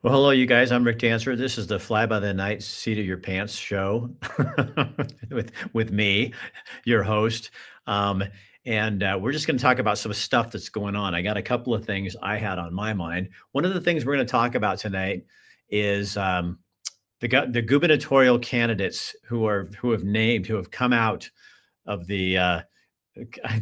Well, hello, you guys. I'm Rick Dancer. This is the Fly by the Night Seat of Your Pants show with me, your host. Um, and we're just going to talk about some stuff that's going on. I got a couple of things I had on my mind. One of the things we're going to talk about tonight is the gubernatorial candidates who have come out of the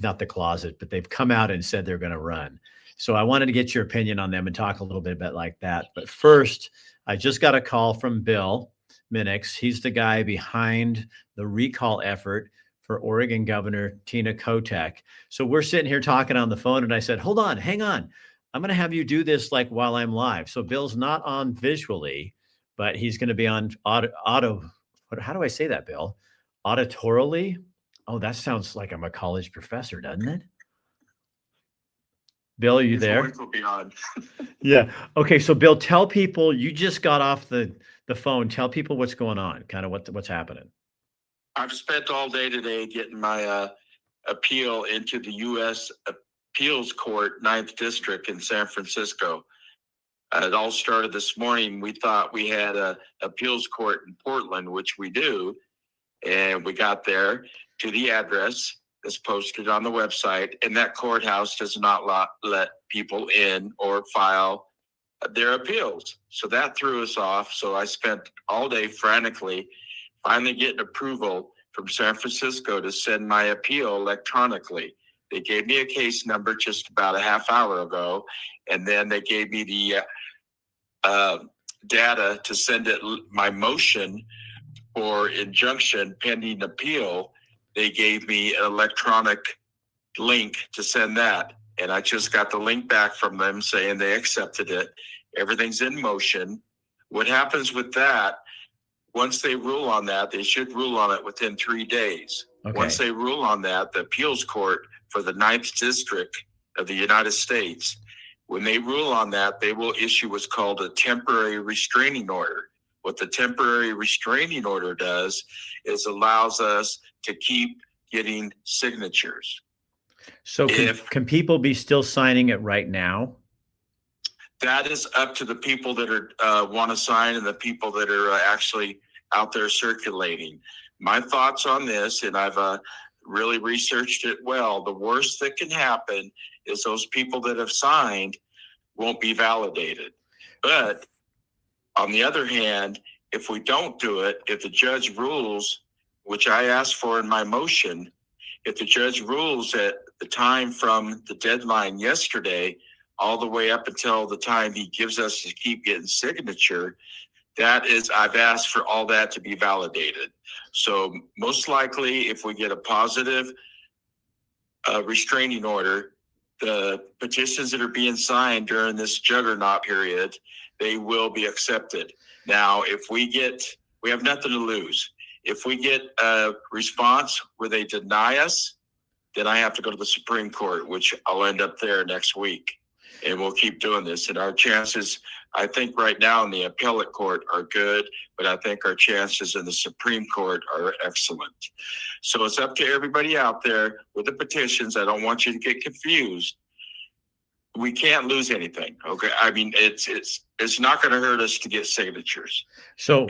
not the closet, but they've come out and said they're going to run. So I wanted to get your opinion on them and talk a little bit about like that. But first, I just got a call from Bill Minix. He's the guy behind the recall effort for Oregon Governor Tina Kotek. So we're sitting here talking on the phone, and I said, "Hold on, hang on. I'm going to have you do this like while I'm live." So Bill's not on visually, but he's going to be on how do I say that, Bill? Auditorily? Oh, that sounds like I'm a college professor, doesn't it? Bill, are you His there? voice will be on. Yeah. Okay. So, Bill, tell people you just got off the phone. Tell people what's going on, kind of what's happening. I've spent all day today getting my appeal into the U.S. Appeals Court, Ninth District in San Francisco. It all started this morning. We thought we had a appeals court in Portland, which we do, and we got there to the address that's posted on the website, and that courthouse does not let people in or file their appeals. So that threw us off. So I spent all day frantically finally getting approval from San Francisco to send my appeal electronically. They gave me a case number just about a half hour ago, and then they gave me the data to send it my motion for injunction pending appeal. They gave me an electronic link to send that, and I just got the link back from them saying they accepted it. Everything's in motion. What happens with that, once they rule on that, they should rule on it within 3 days. Okay. Once they rule on that, the appeals court for the Ninth District of the United States, when they rule on that, they will issue what's called a temporary restraining order. What the temporary restraining order does is allows us to keep getting signatures. So can people be still signing it right now? That is up to the people that are want to sign and the people that are actually out there circulating. My thoughts on this, and I've really researched it well, the worst that can happen is those people that have signed won't be validated. But on the other hand, if we don't do it, if the judge rules, which I asked for in my motion, if the judge rules at the time from the deadline yesterday all the way up until the time he gives us to keep getting signature, that is, I've asked for all that to be validated. So most likely, if we get a positive restraining order, the petitions that are being signed during this juggernaut period, they will be accepted. Now, if we have nothing to lose. If we get a response where they deny us, then I have to go to the Supreme Court, which I'll end up there next week. And we'll keep doing this. And our chances, I think right now in the appellate court are good, but I think our chances in the Supreme Court are excellent. So it's up to everybody out there with the petitions. I don't want you to get confused. We can't lose anything. Okay. I mean, it's not going to hurt us to get signatures. So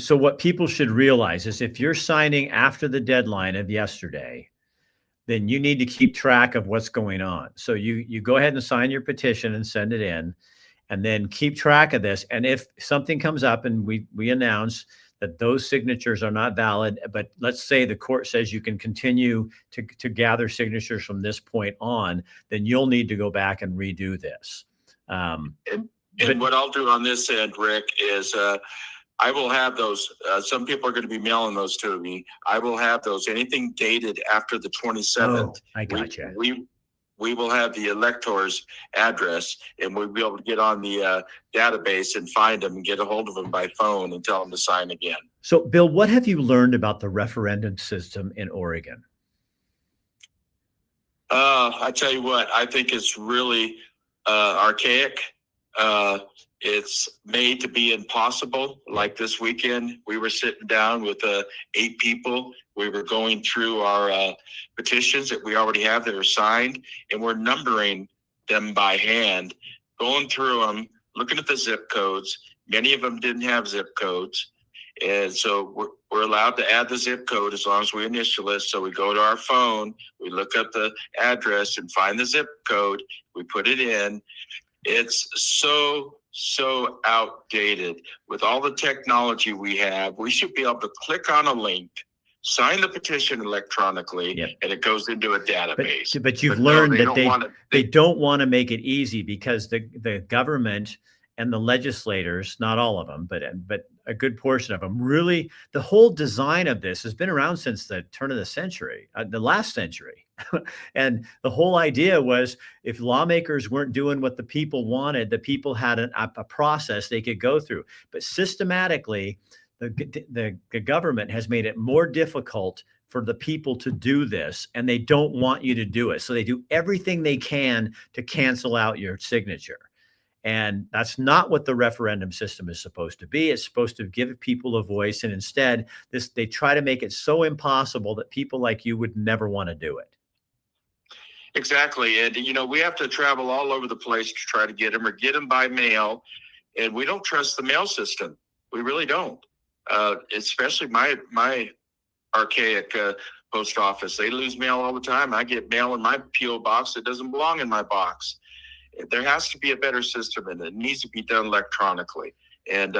what people should realize is if you're signing after the deadline of yesterday, then you need to keep track of what's going on. So you go ahead and sign your petition and send it in, and then keep track of this. And if something comes up and we announce that those signatures are not valid, but let's say the court says you can continue to gather signatures from this point on, then you'll need to go back and redo this. And what I'll do on this end, Rick, is I will have those. Some people are going to be mailing those to me. I will have those. Anything dated after the 27th. Oh, I gotcha. We will have the elector's address, and we'll be able to get on the database and find them and get a hold of them by phone and tell them to sign again. So, Bill, what have you learned about the referendum system in Oregon? I tell you what, I think it's really archaic. It's made to be impossible. Like this weekend, we were sitting down with 8 people. We were going through our petitions that we already have that are signed, and we're numbering them by hand, going through them looking at the zip codes. Many of them didn't have zip codes. And so we're allowed to add the zip code as long as we initial it. So we go to our phone, we look up the address and find the zip code. We put it in. It's so outdated. With all the technology we have, we should be able to click on a link, sign the petition electronically, Yep. and it goes into a database. But you've learned that they don't want to make it easy, because the government and the legislators, not all of them, but a good portion of them, really, the whole design of this has been around since the turn of the century, the last century. And the whole idea was, if lawmakers weren't doing what the people wanted, the people had a process they could go through. But systematically, the government has made it more difficult for the people to do this, and they don't want you to do it. So they do everything they can to cancel out your signature. And that's not what the referendum system is supposed to be. It's supposed to give people a voice. And instead, they try to make it so impossible that people like you would never want to do it. Exactly. And, we have to travel all over the place to try to get them, or get them by mail. And we don't trust the mail system. We really don't. Especially my archaic post office. They lose mail all the time. I get mail in my P.O. box that doesn't belong in my box. There has to be a better system, and it needs to be done electronically. And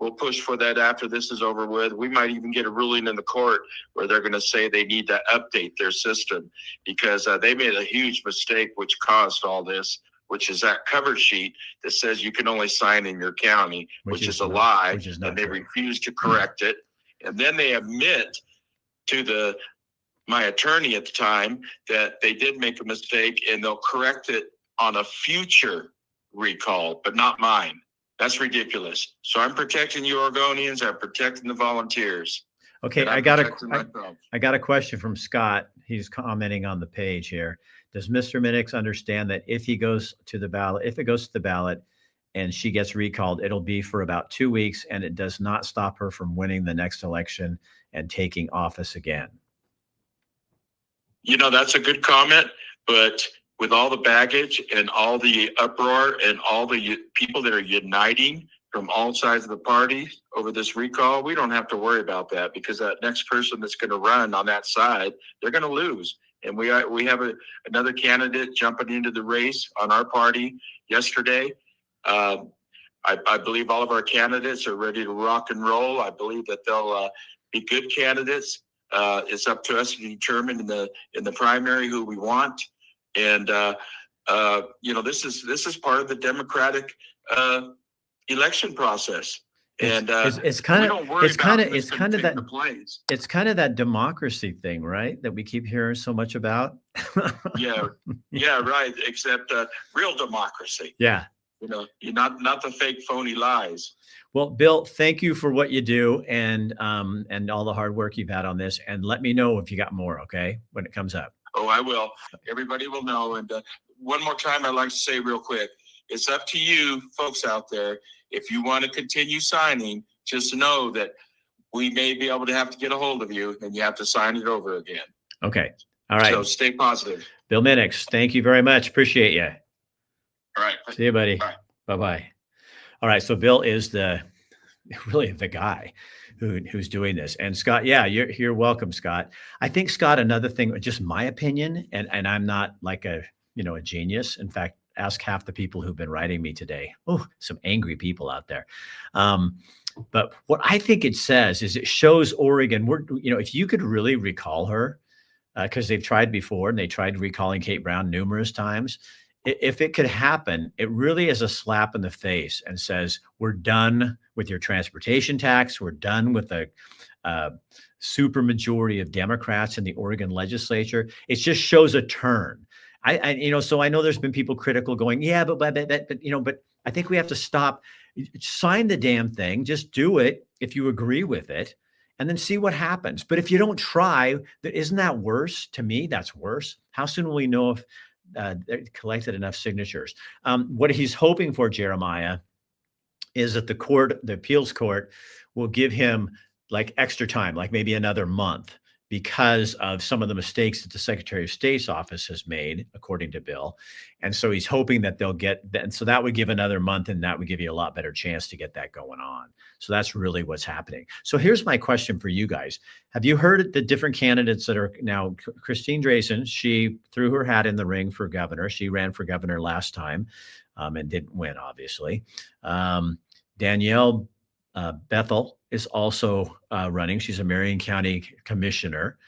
we'll push for that after this is over with. We might even get a ruling in the court where they're going to say they need to update their system, because they made a huge mistake which caused all this, which is that cover sheet that says you can only sign in your county, which is a lie, and they refuse to correct it. And then they admit to my attorney at the time that they did make a mistake, and they'll correct it on a future recall, but not mine. That's ridiculous. So I'm protecting you Oregonians. I'm protecting the volunteers. Okay, I got a question from Scott. He's commenting on the page here. Does Mr. Minix understand that if it goes to the ballot and she gets recalled, it'll be for about 2 weeks, and it does not stop her from winning the next election and taking office again? That's a good comment, but with all the baggage and all the uproar and all the people that are uniting from all sides of the party over this recall, we don't have to worry about that, because that next person that's going to run on that side, they're going to lose. And we have another candidate jumping into the race on our party yesterday. I believe all of our candidates are ready to rock and roll. I believe that they'll be good candidates. It's up to us to determine in the primary who we want. And this is part of the democratic election process. And it's kind of that democracy thing, right? That we keep hearing so much about. yeah, right. Except real democracy. Yeah. You're not the fake, phony lies. Well, Bill, thank you for what you do, and all the hard work you've had on this. And let me know if you got more, okay, when it comes up. Oh, I will. Everybody will know. And one more time, I'd like to say real quick, it's up to you folks out there. If you want to continue signing, just know that we may be able to have to get a hold of you, and you have to sign it over again. Okay. All right. So stay positive. Bill Minix, thank you very much. Appreciate you. All right. See you, buddy. Bye-bye. All right. So Bill is really the guy who's doing this. And Scott, yeah, you're welcome, Scott. I think, Scott, another thing, just my opinion, and I'm not like a genius. In fact, ask half the people who've been writing me today. Oh, some angry people out there. But what I think it says is it shows Oregon, if you could really recall her, because they've tried before, and they tried recalling Kate Brown numerous times. If it could happen, it really is a slap in the face and says, we're done with your transportation tax. We're done with the super majority of Democrats in the Oregon legislature. It just shows a turn. So I know there's been people critical going, yeah, but I think we have to stop. Sign the damn thing. Just do it if you agree with it, and then see what happens. But if you don't try, isn't that worse? To me, that's worse. How soon will we know if they collected enough signatures? What he's hoping for, Jeremiah, is that the appeals court will give him like extra time, like maybe another month, because of some of the mistakes that the Secretary of State's office has made, according to Bill. And so he's hoping that they'll get that. And so that would give another month, and that would give you a lot better chance to get that going on. So that's really what's happening. So here's my question for you guys. Have you heard the different candidates that are now? Christine Drazan, she threw her hat in the ring for governor. She ran for governor last time and didn't win, obviously. Danielle Bethel is also running. She's a Marion County commissioner.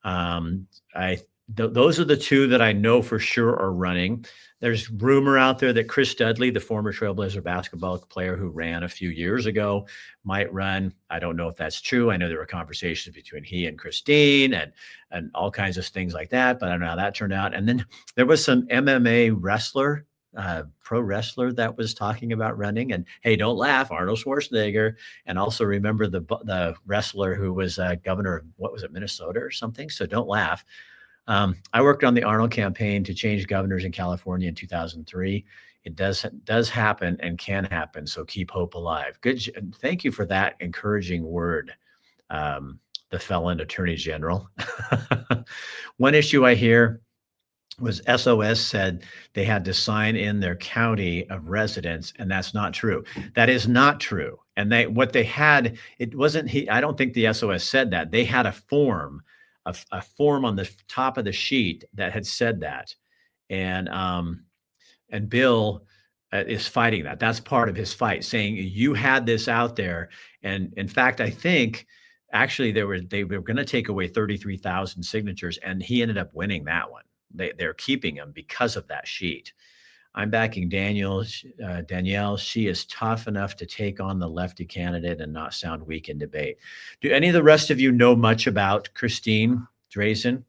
Those are the two that I know for sure are running. There's rumor out there that Chris Dudley, the former Trailblazer basketball player who ran a few years ago, might run. I don't know if that's true. I know there were conversations between he and Christine and all kinds of things like that, but I don't know how that turned out. And then there was some MMA wrestler, pro wrestler that was talking about running. And hey, don't laugh, Arnold Schwarzenegger. And also remember the wrestler who was governor of, what was it, Minnesota or something? So don't laugh. I worked on the Arnold campaign to change governors in California in 2003. It does happen and can happen. So keep hope alive. Good. Thank you for that encouraging word, the felon attorney general. One issue I hear was SOS said they had to sign in their county of residence, and that's not true. That is not true. And what they had, it wasn't, I don't think the SOS said that. They had a form on the top of the sheet that had said that. And Bill is fighting that. That's part of his fight, saying you had this out there. And in fact, I think actually they were going to take away 33,000 signatures, and he ended up winning that one. They're keeping him because of that sheet. I'm backing Danielle. She is tough enough to take on the lefty candidate and not sound weak in debate. Do any of the rest of you know much about Christine Drazan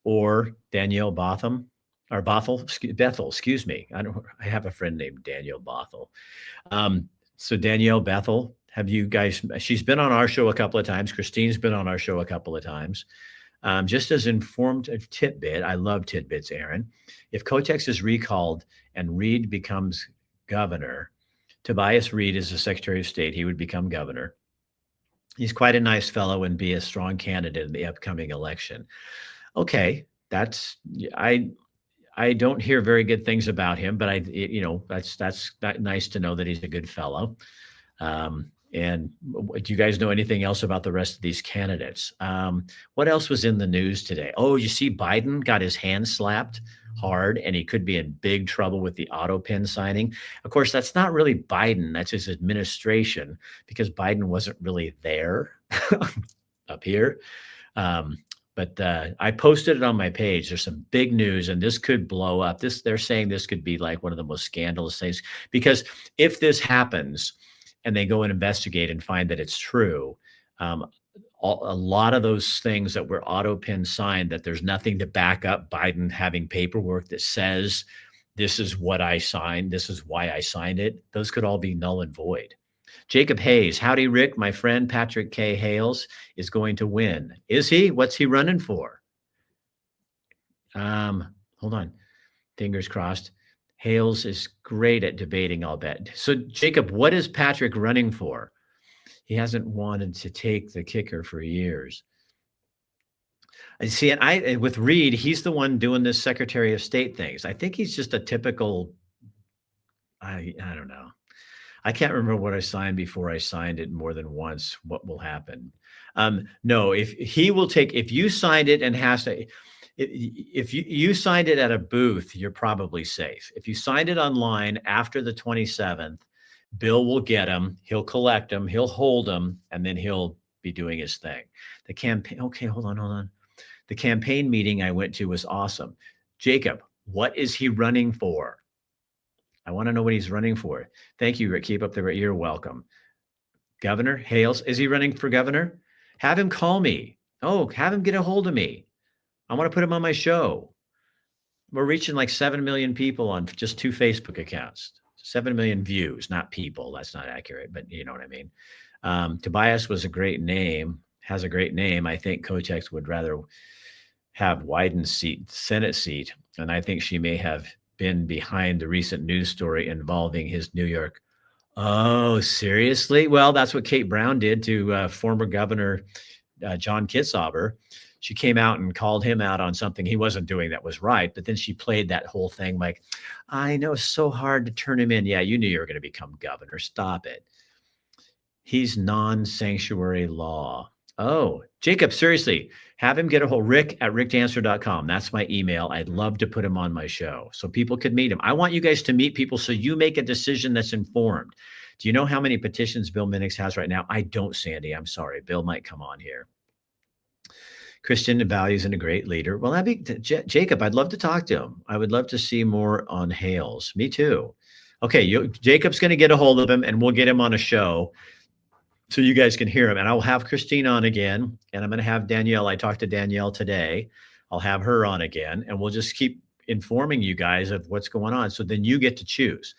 or Danielle Bethel? Excuse me. I have a friend named Danielle Bethel. So Danielle Bethel, have you guys? She's been on our show a couple of times. Christine's been on our show a couple of times. Just as informed a tidbit, I love tidbits, Aaron. If Kotek is recalled and Reed becomes governor, Tobias Reed is the Secretary of State. He would become governor. He's quite a nice fellow and be a strong candidate in the upcoming election. Okay, I don't hear very good things about him, but that's nice to know that he's a good fellow. And do you guys know anything else about the rest of these candidates? What else was in the news today? Oh, you see Biden got his hand slapped hard, and he could be in big trouble with the auto pen signing. Of course, that's not really Biden. That's his administration, because Biden wasn't really there up here. But I posted it on my page. There's some big news, and this could blow up. They're saying this could be like one of the most scandalous things, because if this happens and they go and investigate and find that it's true, a lot of those things that were auto pen signed, that there's nothing to back up Biden having paperwork that says this is what I signed, this is why I signed it, those could all be null and void. Jacob Hayes, howdy, Rick. My friend Patrick K. Hales is going to win. Is he? What's he running for? Hold on. Fingers crossed. Hales is great at debating, I'll bet. So, Jacob, what is Patrick running for? He hasn't wanted to take the kicker for years. I see, and with Reed, he's the one doing this Secretary of State things. I think he's just a typical, I don't know. I can't remember what I signed before I signed it more than once. What will happen? No, if you signed it and if you signed it at a booth, you're probably safe. If you signed it online after the 27th, Bill will get them. He'll collect them. He'll hold them, and then he'll be doing his thing. The campaign. Okay, hold on. The campaign meeting I went to was awesome. Jacob, what is he running for? I want to know what he's running for. Thank you, Rick. Keep up the, you're welcome. Governor Hales, is he running for governor? Have him call me. Oh, have him get a hold of me. I want to put him on my show. We're reaching like 7 million people on just 2 Facebook accounts. 7 million views, not people. That's not accurate, but you know what I mean. Tobias has a great name. I think Kotek would rather have Wyden's Senate seat, and I think she may have been behind the recent news story involving his New York. Oh, seriously? Well, that's what Kate Brown did to former Governor John Kitzhaber. she came out and called him out on something he wasn't doing that was right. But then she played that whole thing like, I know it's so hard to turn him in. Yeah, you knew you were going to become governor. Stop it. He's non-sanctuary law. Oh, Jacob, seriously, have him get a hold. Rick@rickdancer.com. That's my email. I'd love to put him on my show so people could meet him. I want you guys to meet people so you make a decision that's informed. Do you know how many petitions Bill Minix has right now? I don't, Sandy. I'm sorry. Bill might come on here. Christian values and a great leader. Well, that'd be Jacob. I'd love to talk to him. I would love to see more on Hales. Me too. Okay, Jacob's going to get a hold of him, and we'll get him on a show so you guys can hear him. And I'll have Christine on again, and I'm going to have Danielle. I talked to Danielle today. I'll have her on again, and we'll just keep informing you guys of what's going on. So then you get to choose.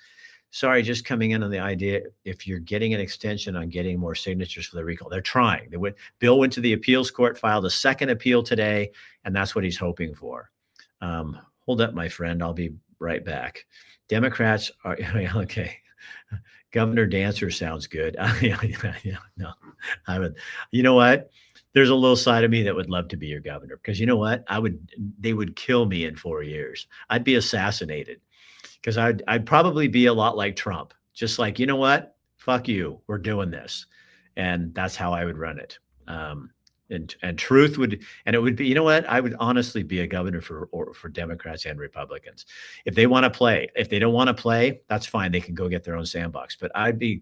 Sorry, just coming in on the idea, if you're getting an extension on getting more signatures for the recall, they're trying. Bill went to the appeals court, filed a second appeal today, and that's what he's hoping for. Hold up, my friend. I'll be right back. Democrats are, okay. Governor Dancer sounds good. No, I would, you know what? There's a little side of me that would love to be your governor, because you know what? They would kill me in 4 years. I'd be assassinated. Because I'd probably be a lot like Trump, just like, you know what, fuck you, we're doing this, and that's how I would run it. And truth would, and it would be, you know what, I would honestly be a governor for Democrats and Republicans. If they want to play, if they don't want to play, that's fine. They can go get their own sandbox. But I'd be,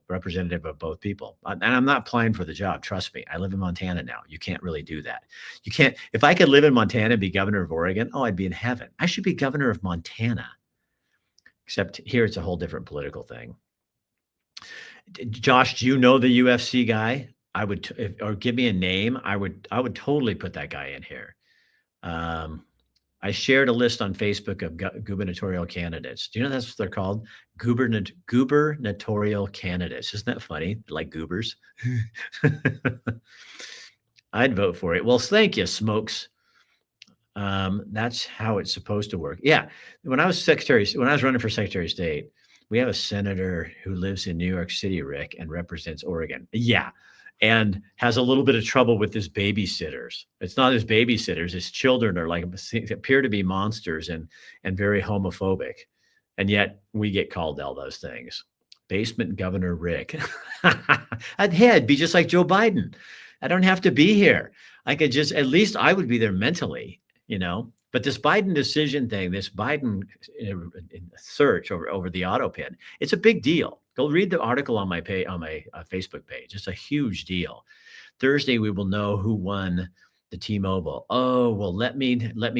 representative of both people. And I'm not applying for the job. Trust me. I live in Montana now. You can't really do that. You can't. If I could live in Montana and be governor of Oregon, oh, I'd be in heaven. I should be governor of Montana. Except here, it's a whole different political thing. Josh, do you know the UFC guy? I would, or give me a name. I would totally put that guy in here. I shared a list on Facebook of gubernatorial candidates. Do you know that's what they're called? Gubernatorial candidates. Isn't that funny? Like goobers. I'd vote for it. Well, thank you, Smokes. That's how it's supposed to work. Yeah. When I was running for Secretary of State, we have a senator who lives in New York City, Rick, and represents Oregon. Yeah. And has a little bit of trouble with his babysitters. It's not his babysitters. His children are appear to be monsters and very homophobic. And yet we get called all those things. Basement Governor Rick. I'd be just like Joe Biden. I don't have to be here. I could just, at least I would be there mentally. But this Biden decision thing, this Biden search over the auto pin, it's a big deal. Go read the article on my Facebook page. It's a huge deal. Thursday, we will know who won the T-Mobile. Oh, well, let me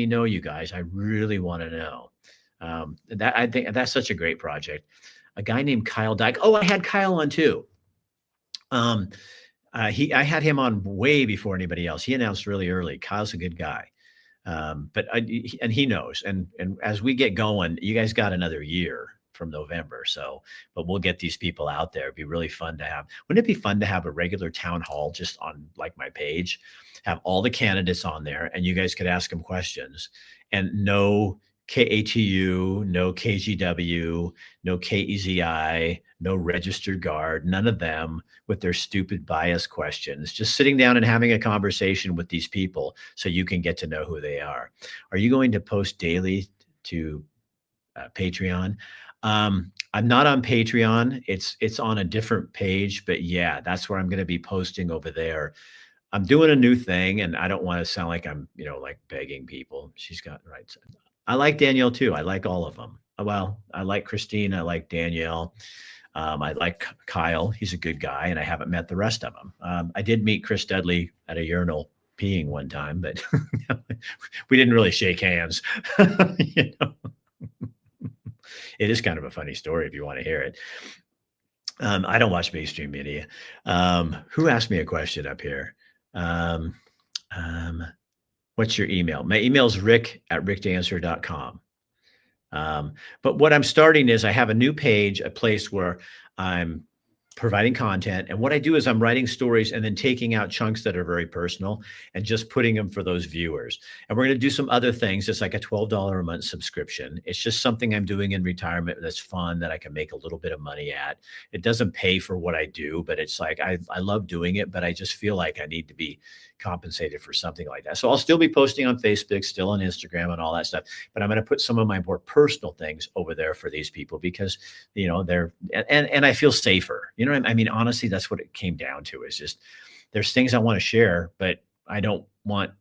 know, you guys. I really want to know. I think that's such a great project. A guy named Kyle Dyke. Oh, I had Kyle on too. I had him on way before anybody else. He announced really early. Kyle's a good guy. And he knows, and as we get going, you guys got another year from November. But we'll get these people out there. It'd be really fun to have. Wouldn't it be fun to have a regular town hall just on like my page, have all the candidates on there, and you guys could ask them questions, and no KATU, no KGW, no KEZI, no registered guard, none of them with their stupid bias questions, just sitting down and having a conversation with these people so you can get to know who they are. Are you going to post daily to Patreon? I'm not on Patreon. It's on a different page, but yeah, that's where I'm going to be posting over there. I'm doing a new thing, and I don't want to sound like I'm, like begging people. She's got right. I like Danielle too. I like all of them. Well, I like Christine. I like Danielle. I like Kyle. He's a good guy, and I haven't met the rest of them. I did meet Chris Dudley at a urinal peeing one time, but we didn't really shake hands. It is kind of a funny story if you want to hear it. I don't watch mainstream media. Who asked me a question up here? What's your email? My email is rick@rickdancer.com. But what I'm starting is I have a new page, a place where I'm providing content. And what I do is I'm writing stories and then taking out chunks that are very personal and just putting them for those viewers. And we're going to do some other things. It's like a $12 a month subscription. It's just something I'm doing in retirement that's fun, that I can make a little bit of money at. It doesn't pay for what I do, but it's like I love doing it, but I just feel like I need to be compensated for something like that. So I'll still be posting on Facebook, still on Instagram and all that stuff, but I'm going to put some of my more personal things over there for these people because, they're, and I feel safer. You know what I mean? Honestly, that's what it came down to, is just there's things I want to share, but I don't want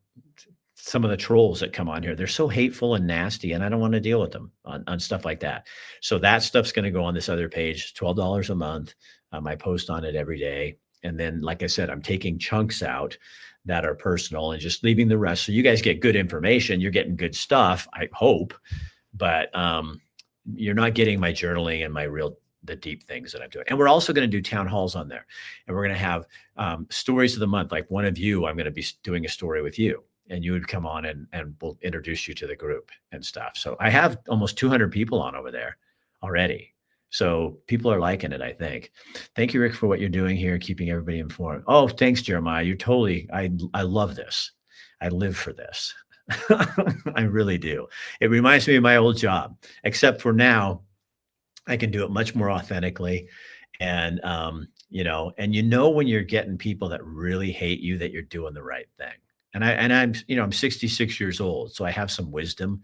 some of the trolls that come on here. They're so hateful and nasty, and I don't want to deal with them on stuff like that. So that stuff's going to go on this other page, $12 a month. I post on it every day. And then, like I said, I'm taking chunks out that are personal and just leaving the rest. So you guys get good information. You're getting good stuff, I hope, but you're not getting my journaling and the deep things that I'm doing. And we're also going to do town halls on there. And we're going to have stories of the month. Like one of you, I'm going to be doing a story with you, and you would come on and we'll introduce you to the group and stuff. So I have almost 200 people on over there already. So people are liking it, I think. Thank you, Rick, for what you're doing here, keeping everybody informed. Oh, thanks, Jeremiah. I love this. I live for this. I really do. It reminds me of my old job, except for now I can do it much more authentically. And, and when you're getting people that really hate you, that you're doing the right thing. And I'm 66 years old, so I have some wisdom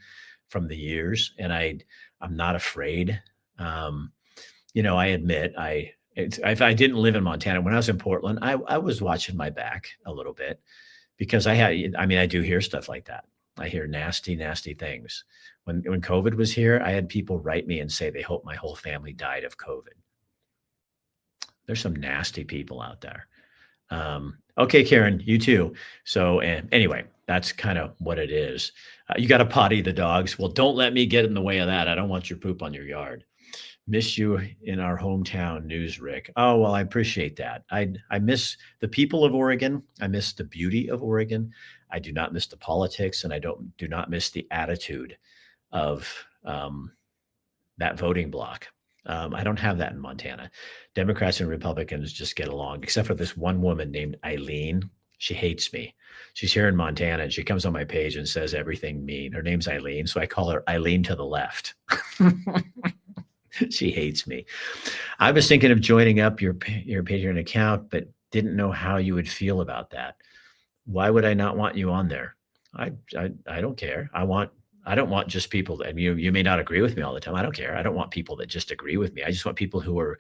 from the years, and I'm not afraid. I admit if I didn't live in Montana, when I was in Portland, I was watching my back a little bit because I do hear stuff like that. I hear nasty, nasty things. When COVID was here, I had people write me and say they hope my whole family died of COVID. There's some nasty people out there. Okay, Karen, you too. So anyway, that's kind of what it is. You got to potty the dogs. Well, don't let me get in the way of that. I don't want your poop on your yard. Miss you in our hometown news, Rick. Oh, well, I appreciate that. I miss the people of Oregon. I miss the beauty of Oregon. I do not miss the politics, and I do not miss the attitude of that voting bloc. I don't have that in Montana. Democrats and Republicans just get along, except for this one woman named Eileen. She hates me. She's here in Montana, and she comes on my page and says everything mean. Her name's Eileen, so I call her Eileen to the left. She hates me. I was thinking of joining up your Patreon account, but didn't know how you would feel about that. Why would I not want you on there? I don't care. I don't want just people that, you may not agree with me all the time. I don't care. I don't want people that just agree with me. I just want people who are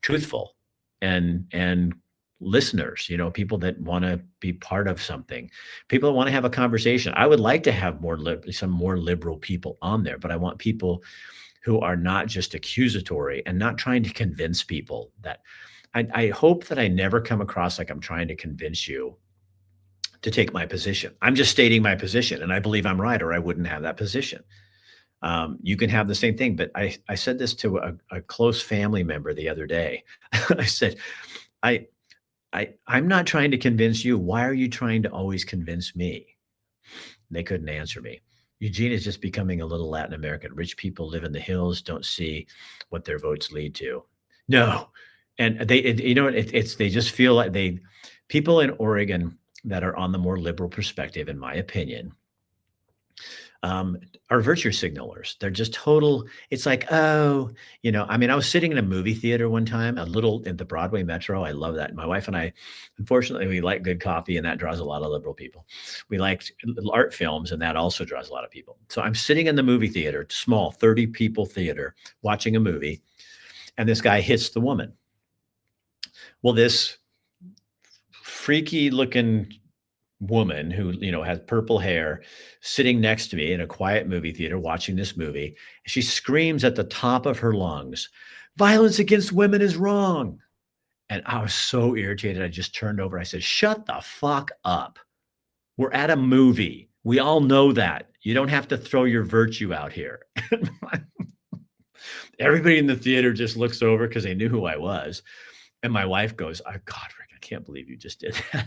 truthful and listeners, people that want to be part of something, people that want to have a conversation. I would like to have some more liberal people on there, but I want people who are not just accusatory and not trying to convince people that I hope that I never come across like I'm trying to convince you to take my position. I'm just stating my position, and I believe I'm right, or I wouldn't have that position. You can have the same thing, but I said this to a close family member the other day. I said, I'm not trying to convince you. Why are you trying to always convince me? They couldn't answer me. Eugene is just becoming a little Latin American. Rich people live in the hills, don't see what their votes lead to. No. And they just feel like people in Oregon that are on the more liberal perspective, in my opinion, are virtue signalers. They're just total. It's like, I was sitting in a movie theater one time, at the Broadway Metro. I love that. My wife and I, unfortunately, we like good coffee, and that draws a lot of liberal people. We liked art films, and that also draws a lot of people. So I'm sitting in the movie theater, small 30 people theater, watching a movie, and this guy hits the woman. Well, this freaky looking woman who, has purple hair, sitting next to me in a quiet movie theater watching this movie. She screams at the top of her lungs, "Violence against women is wrong." And I was so irritated. I just turned over. I said, "Shut the fuck up. We're at a movie. We all know that. You don't have to throw your virtue out here." Everybody in the theater just looks over because they knew who I was. And my wife goes, "Oh, God, Rick, I can't believe you just did that."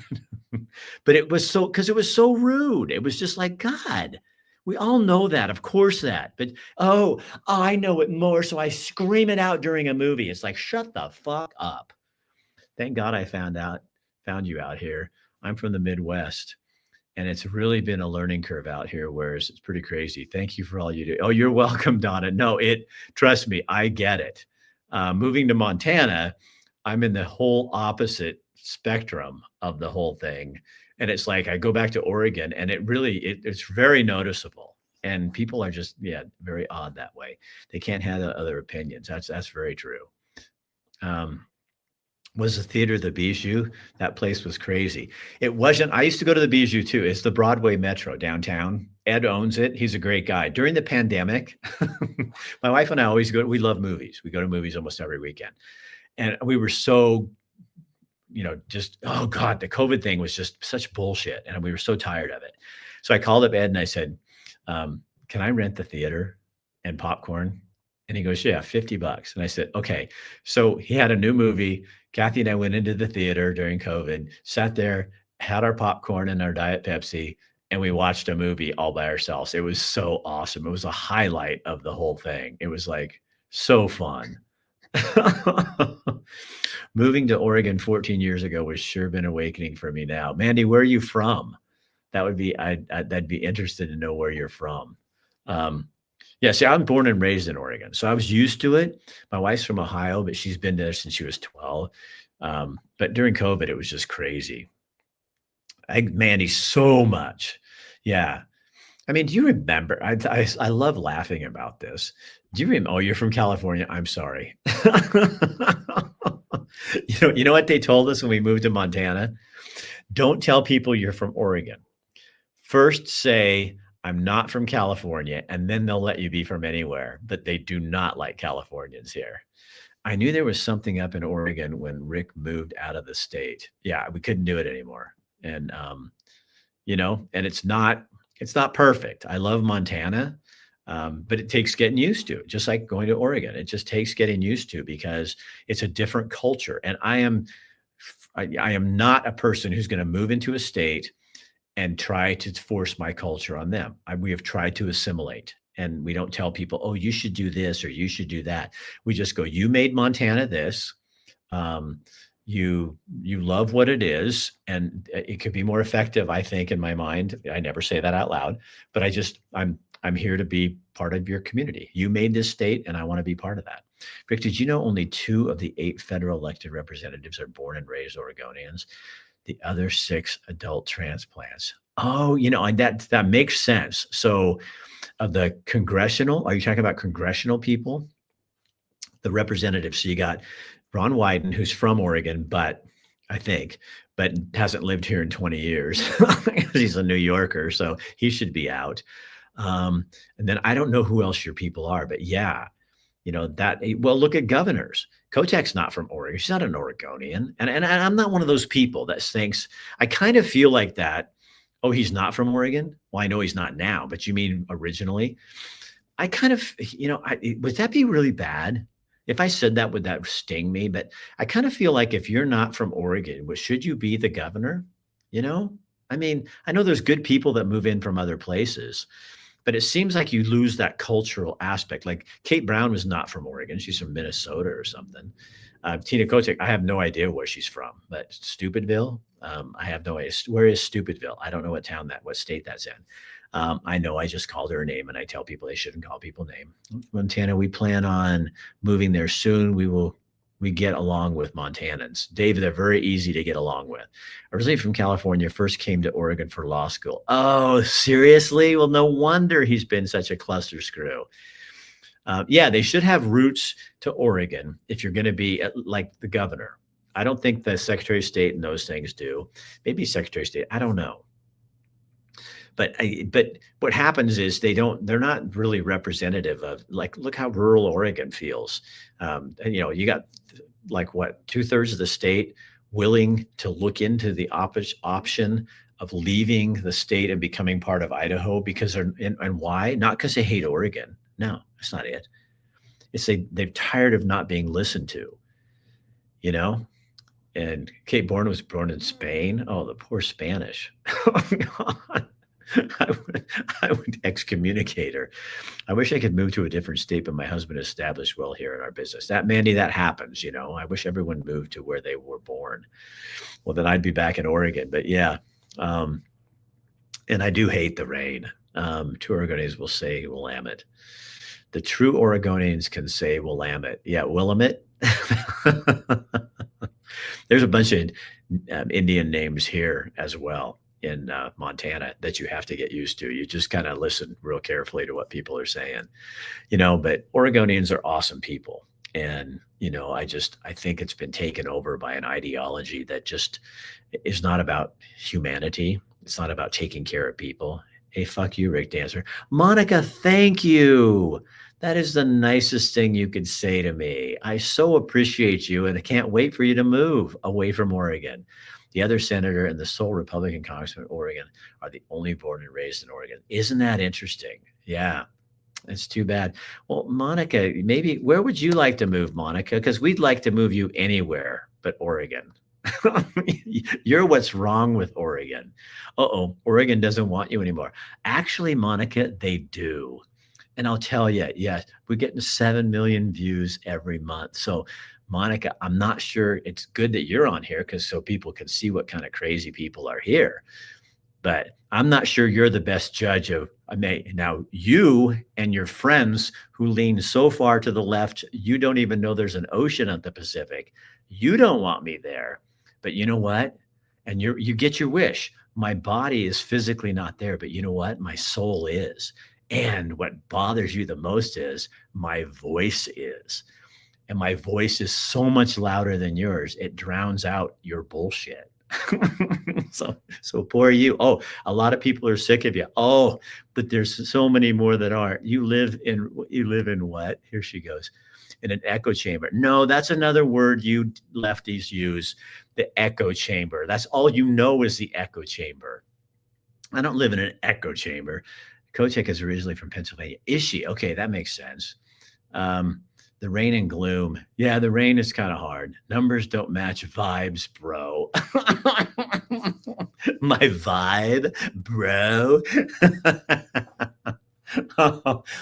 But it was because it was so rude. It was just like, God, we all know that. Of course that. But, I know it more. So I scream it out during a movie. It's like, shut the fuck up. Thank God I found you out here. I'm from the Midwest, and it's really been a learning curve out here, whereas it's pretty crazy. Thank you for all you do. Oh, you're welcome, Donna. No, trust me, I get it. Moving to Montana, I'm in the whole opposite spectrum of the whole thing. And it's like I go back to Oregon and it's very noticeable. And people are just, yeah, very odd that way. They can't have other opinions. That's very true. Um, was the theater the Bijou? That place was crazy. It wasn't. I used to go to the Bijou too. It's the Broadway Metro downtown. Ed owns it. He's a great guy. During the pandemic, my wife and I always go. We love movies. We go to movies almost every weekend, and we were so, just oh god, the COVID thing was just such bullshit, and we were so tired of it. So I called up Ed and I said, "Can I rent the theater and popcorn?" And he goes, "Yeah, $50." And I said, "Okay." So he had a new movie. Kathy and I went into the theater during COVID, sat there, had our popcorn and our Diet Pepsi, and we watched a movie all by ourselves. It was so awesome. It was a highlight of the whole thing. It was like so fun. Moving to Oregon 14 years ago was sure been awakening for me now. Mandy, where are you from? That'd be interested to know where you're from. Um, yeah, see, I'm born and raised in Oregon, so I was used to it. My wife's from Ohio, but she's been there since she was 12. But during COVID, it was just crazy. Mandy, so much. Yeah. I mean, do you remember? I love laughing about this. Do you remember? Oh, you're from California. I'm sorry. You know what they told us when we moved to Montana? Don't tell people you're from Oregon. First say, I'm not from California, and then they'll let you be from anywhere. But they do not like Californians here. I knew there was something up in Oregon when Rick moved out of the state. Yeah, we couldn't do it anymore. And and it's not perfect. I love Montana, but it takes getting used to, just like going to Oregon. It just takes getting used to because it's a different culture. And I am not a person who's going to move into a state and try to force my culture on them. We have tried to assimilate, and we don't tell people, oh, you should do this or you should do that. We just go, you made Montana this. Um, you love what it is, and it could be more effective, I think, in my mind. I never say that out loud, but I'm here to be part of your community. You made this state, and I want to be part of that. Rick, did you know only 2 of the 8 federal elected representatives are born and raised Oregonians? The other 6 adult transplants. Oh, and that makes sense. So, of the congressional, are you talking about congressional people? The representatives. So you got Ron Wyden, who's from Oregon, but hasn't lived here in 20 years. He's a New Yorker, so he should be out. And then I don't know who else your people are, but yeah, well, look at governors. Kotek's not from Oregon. She's not an Oregonian. And I'm not one of those people that thinks, I kind of feel like that. Oh, he's not from Oregon? Well, I know he's not now, but you mean originally? I kind of, would that be really bad? If I said that, would that sting me? But I kind of feel like if you're not from Oregon, should you be the governor? I mean, I know there's good people that move in from other places, but it seems like you lose that cultural aspect. Like Kate Brown was not from Oregon. She's from Minnesota or something. Tina Kotek, I have no idea where she's from, but Stupidville, I have no idea. Where is Stupidville? I don't know what state that's in. I know I just called her a name, and I tell people they shouldn't call people name. Montana, we plan on moving there soon. We get along with Montanans. Dave, they're very easy to get along with. Originally from California, first came to Oregon for law school. Oh, seriously? Well, no wonder he's been such a cluster screw. Yeah, they should have roots to Oregon if you're going to be like the governor. I don't think the Secretary of State and those things do. Maybe Secretary of State. I don't know. But what happens is they're not really representative of, like, look how rural Oregon feels. And, you got like what, 2/3 of the state willing to look into the option of leaving the state and becoming part of Idaho because and why? Not because they hate Oregon. No, that's not it. It's they're tired of not being listened to, you know? And Kate Bourne was born in Spain. Oh, the poor Spanish. Oh, God. I would excommunicate her. I wish I could move to a different state, but my husband established well here in our business. That, Mandy, that happens, you know. I wish everyone moved to where they were born. Well, then I'd be back in Oregon. But yeah, um, and I do hate the rain. Two Oregonians will say Willamette. The true Oregonians can say Willamette. Yeah, Willamette. There's a bunch of Indian names here as well in Montana that you have to get used to. You just kind of listen real carefully to what people are saying, you know. But Oregonians are awesome people, and you know, I think it's been taken over by an ideology that just is not about humanity. It's not about taking care of people. Hey, fuck you, Rick Dancer. Monica, thank you. That is the nicest thing you could say to me. I so appreciate you, and I can't wait for you to move away from Oregon. The other senator and the sole Republican congressman in Oregon are the only born and raised in Oregon. Isn't that interesting? Yeah, it's too bad. Well, Monica, maybe where would you like to move, Monica? Because we'd like to move you anywhere but Oregon. You're what's wrong with Oregon. Uh-oh, Oregon doesn't want you anymore. Actually, Monica, they do. And I'll tell you, yes, we're getting 7 million views every month. So, Monica, I'm not sure it's good that you're on here because so people can see what kind of crazy people are here. But I'm not sure you're the best judge of, I mean, now you and your friends who lean so far to the left, you don't even know there's an ocean at the Pacific. You don't want me there. But you know what? And you get your wish. My body is physically not there, but you know what? My soul is. And what bothers you the most is my voice is. And my voice is so much louder than yours. It drowns out your bullshit. so poor you. Oh, a lot of people are sick of you. Oh, but there's so many more that aren't. You live in what? Here she goes. In an echo chamber. No, that's another word you lefties use. The echo chamber. That's all you know is the echo chamber. I don't live in an echo chamber. Kotek is originally from Pennsylvania. Is she? Okay, that makes sense. The rain and gloom. Yeah, the rain is kind of hard. Numbers don't match vibes, bro. My vibe, bro.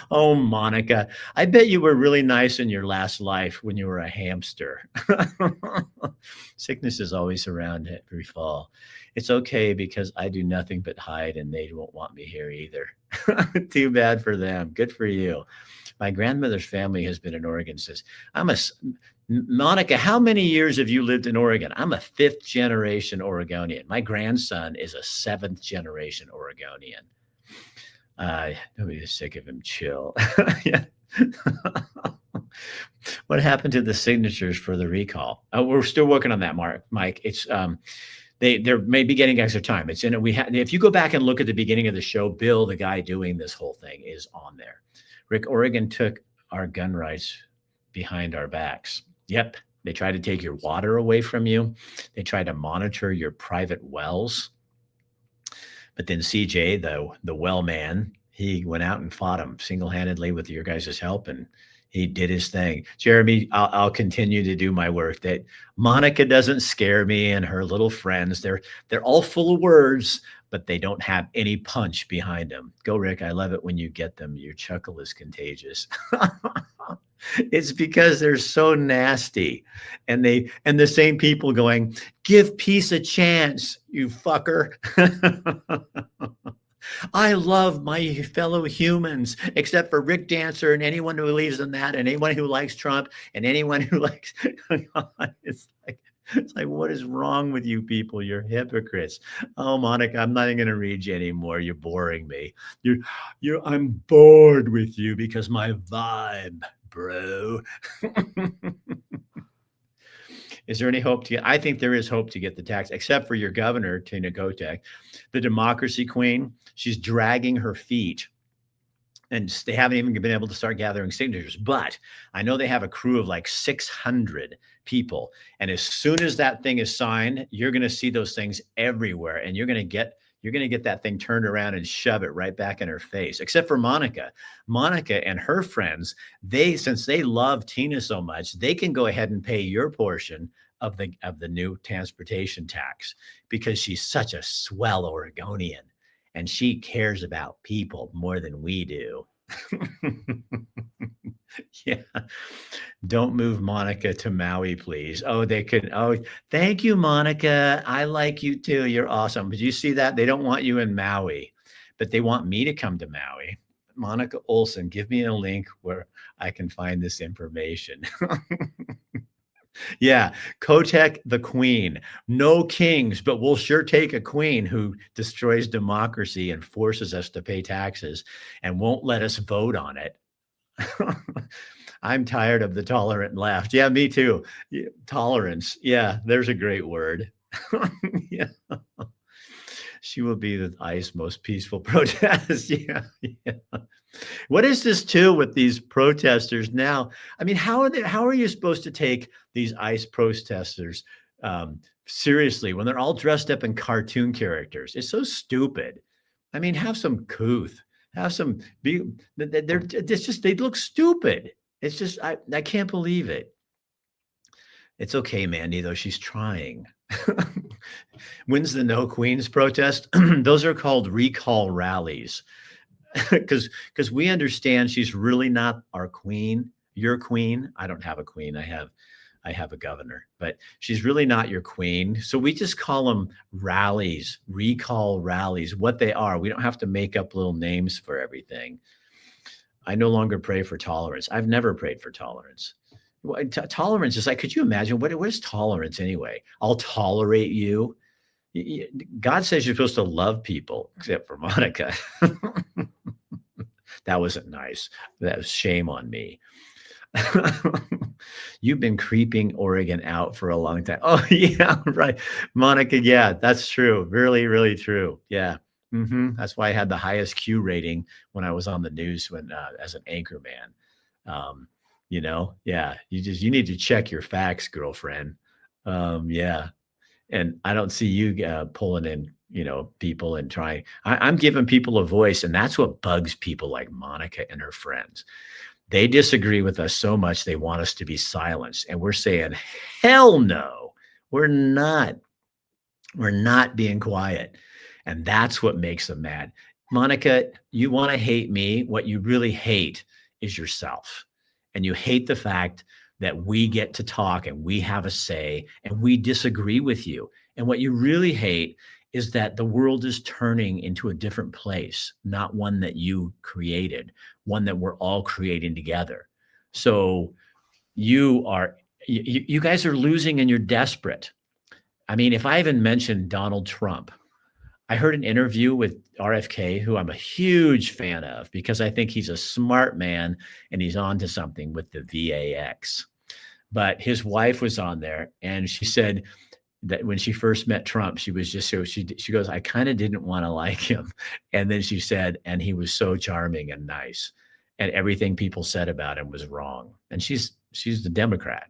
Oh, Monica, I bet you were really nice in your last life when you were a hamster. Sickness is always around every fall. It's okay because I do nothing but hide and they won't want me here either. Too bad for them. Good for you. My grandmother's family has been in Oregon since Monica, how many years have you lived in Oregon? I'm a 5th generation Oregonian. My grandson is a 7th generation Oregonian. Nobody's sick of him. Chill. Yeah. What happened to the signatures for the recall? We're still working on that, Mike. It's they're maybe getting extra time. It's in it. If you go back and look at the beginning of the show, Bill, the guy doing this whole thing, is on there. Rick, Oregon took our gun rights behind our backs. Yep. They tried to take your water away from you. They tried to monitor your private wells. But then CJ, the well man, he went out and fought him single-handedly with your guys' help, and he did his thing. Jeremy, I'll continue to do my work. That Monica doesn't scare me, and her little friends, they're all full of words, but they don't have any punch behind them. Go, Rick. I love it when you get them. Your chuckle is contagious. It's because they're so nasty. And the same people going, give peace a chance, you fucker. I love my fellow humans, except for Rick Dancer and anyone who believes in that, and anyone who likes Trump, and anyone who likes. It's like, what is wrong with you people? You're hypocrites. Oh, Monica, I'm not even going to read you anymore. You're boring me. I'm bored with you because my vibe, bro. Is there any hope to get? I think there is hope to get the tax, except for your governor, Tina Kotek, the democracy queen. She's dragging her feet. And they haven't even been able to start gathering signatures. But I know they have a crew of like 600 people. And as soon as that thing is signed, you're going to see those things everywhere. And you're going to get that thing turned around and shove it right back in her face, except for Monica. Monica and her friends, since they love Tina so much, they can go ahead and pay your portion of the new transportation tax because she's such a swell Oregonian. and she cares about people more than we do. Yeah. Don't move Monica to Maui, please. Oh, they could. Oh, thank you, Monica. I like you too. You're awesome. Did you see that? They don't want you in Maui, but they want me to come to Maui. Monica Olson, give me a link where I can find this information. Yeah, Kotek the queen. No kings, but we'll sure take a queen who destroys democracy and forces us to pay taxes and won't let us vote on it. I'm tired of the tolerant left. Yeah, me too. Yeah, tolerance. Yeah, there's a great word. Yeah. She will be the ICE most peaceful protest. Yeah, yeah. What is this too with these protesters now? I mean, how are you supposed to take these ICE protesters seriously when they're all dressed up in cartoon characters? It's so stupid. I mean, have some couth, have some be they're it's just they look stupid. It's just I can't believe it. It's okay, Mandy, though she's trying. When's the No Queens protest? Those are called recall rallies. Because we understand she's really not our queen, your queen. I don't have a queen. I have a governor, but she's really not your queen. So we just call them rallies, recall rallies, what they are. We don't have to make up little names for everything. I no longer pray for tolerance. I've never prayed for tolerance. Tolerance is like, could you imagine what is tolerance anyway? I'll tolerate you. God says you're supposed to love people, except for Monica. That wasn't nice. That was shame on me. You've been creeping Oregon out for a long time. Oh, yeah, right. Monica, yeah, that's true. Really, really true. Yeah. That's why I had the highest Q rating when I was on the news when as an anchor man. Yeah, you need to check your facts, girlfriend. Yeah. And I don't see you pulling in, people and trying. I'm giving people a voice, and that's what bugs people like Monica and her friends. They disagree with us so much they want us to be silenced, and we're saying, "Hell no, we're not. We're not being quiet," and that's what makes them mad. Monica, you want to hate me. What you really hate is yourself, and you hate the fact that we get to talk and we have a say and we disagree with you. And what you really hate is that the world is turning into a different place, not one that you created, one that we're all creating together. So you guys are losing and you're desperate. I mean, if I even mentioned Donald Trump, I heard an interview with RFK, who I'm a huge fan of because I think he's a smart man and he's on to something with the VAX. But his wife was on there and she said that when she first met Trump, she was just so she goes, I kind of didn't want to like him. And then she said, and he was so charming and nice. And everything people said about him was wrong. And she's the Democrat.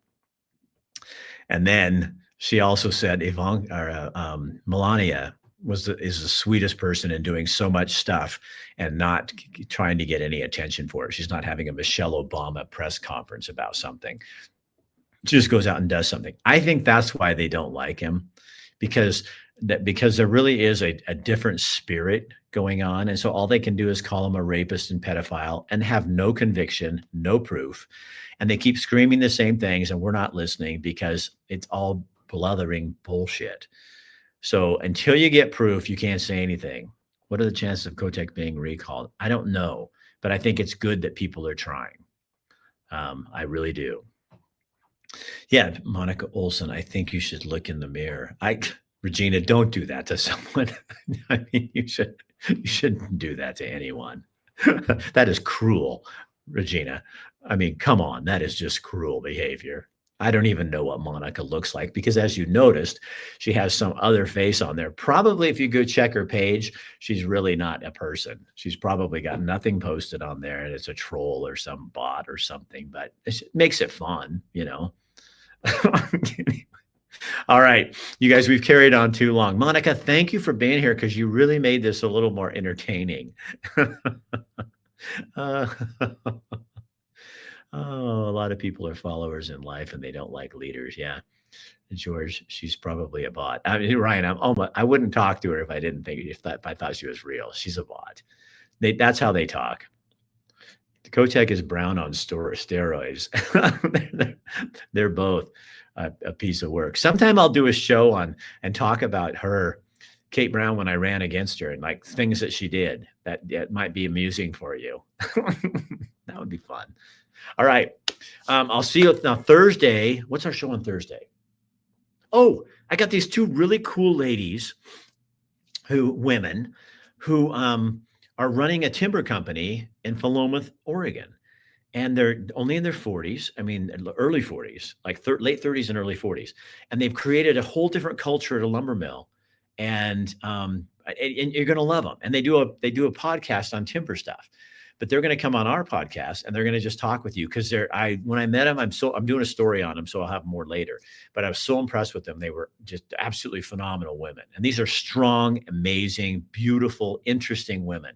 And then she also said Melania is the sweetest person and doing so much stuff and not trying to get any attention for it. She's not having a Michelle Obama press conference about something. She just goes out and does something. I think that's why they don't like him, because there really is a different spirit going on. And so all they can do is call him a rapist and pedophile and have no conviction, no proof. And they keep screaming the same things and we're not listening because it's all blithering bullshit. So until you get proof, you can't say anything. What are the chances of Kotek being recalled? I don't know, but I think it's good that people are trying. I really do. Yeah, Monica Olson, I think you should look in the mirror. Regina, don't do that to someone. I mean, you shouldn't do that to anyone. That is cruel, Regina. I mean, come on, that is just cruel behavior. I don't even know what Monica looks like because, as you noticed, she has some other face on there. Probably if you go check her page, she's really not a person. She's probably got nothing posted on there and it's a troll or some bot or something, but it makes it fun, All right, you guys, we've carried on too long. Monica, thank you for being here because you really made this a little more entertaining. uh, Oh, a lot of people are followers in life and they don't like leaders. Yeah. George, she's probably a bot. I mean, Ryan, I wouldn't talk to her if I thought she was real. She's a bot. That's how they talk. Kotek is brown on steroids. They're both a piece of work. Sometime I'll do a show on and talk about her, Kate Brown, when I ran against her and like things that she did that might be amusing for you. That would be fun. All right. I'll see you now Thursday. What's our show on Thursday? Oh, I got these two really cool ladies women who are running a timber company in Philomath, Oregon. And they're only in their 40s. I mean, early 40s, like late 30s and early 40s. And they've created a whole different culture at a lumber mill. And you're going to love them. And they do a podcast on timber stuff. But they're going to come on our podcast and they're going to just talk with you because when I met them, I'm doing a story on them, so I'll have more later. But I was so impressed with them. They were just absolutely phenomenal women. And these are strong, amazing, beautiful, interesting women.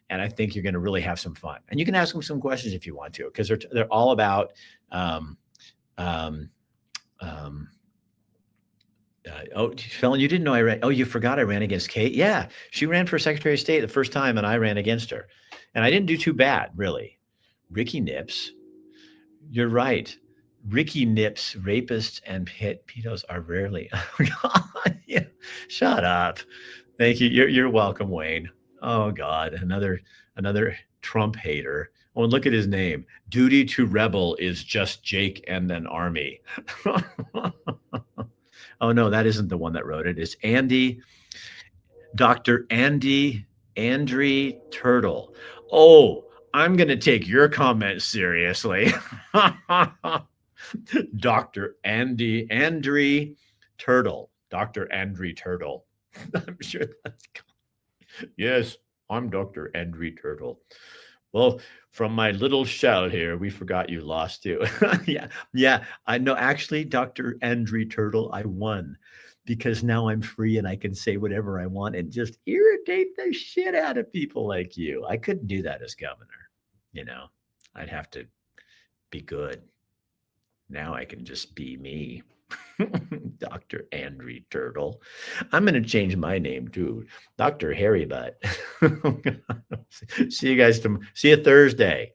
And I think you're going to really have some fun. And you can ask them some questions if you want to, because they're all about Felon, you didn't know I ran. Oh, you forgot I ran against Kate? Yeah, she ran for Secretary of State the first time, and I ran against her. And I didn't do too bad, really. Ricky Nips, you're right. Ricky Nips, rapists and pedos are rarely. Yeah. Shut up. Thank you. You're welcome, Wayne. Oh God, another Trump hater. Oh, and look at his name. Duty to rebel is just Jake and an army. Oh no, that isn't the one that wrote it. It's Dr. Andry Turtle. Oh, I'm going to take your comment seriously. Dr. Andry Turtle. Dr. Andry Turtle. I'm sure that's. Yes, I'm Dr. Andry Turtle. Well, from my little shell here, we forgot you lost too. Yeah. I know. Actually, Dr. Andry Turtle, I won because now I'm free and I can say whatever I want and just irritate the shit out of people like you. I couldn't do that as governor. I'd have to be good. Now I can just be me. Dr. Andry Turtle. I'm going to change my name too. Dr. Hairy Butt. See you guys. See you Thursday.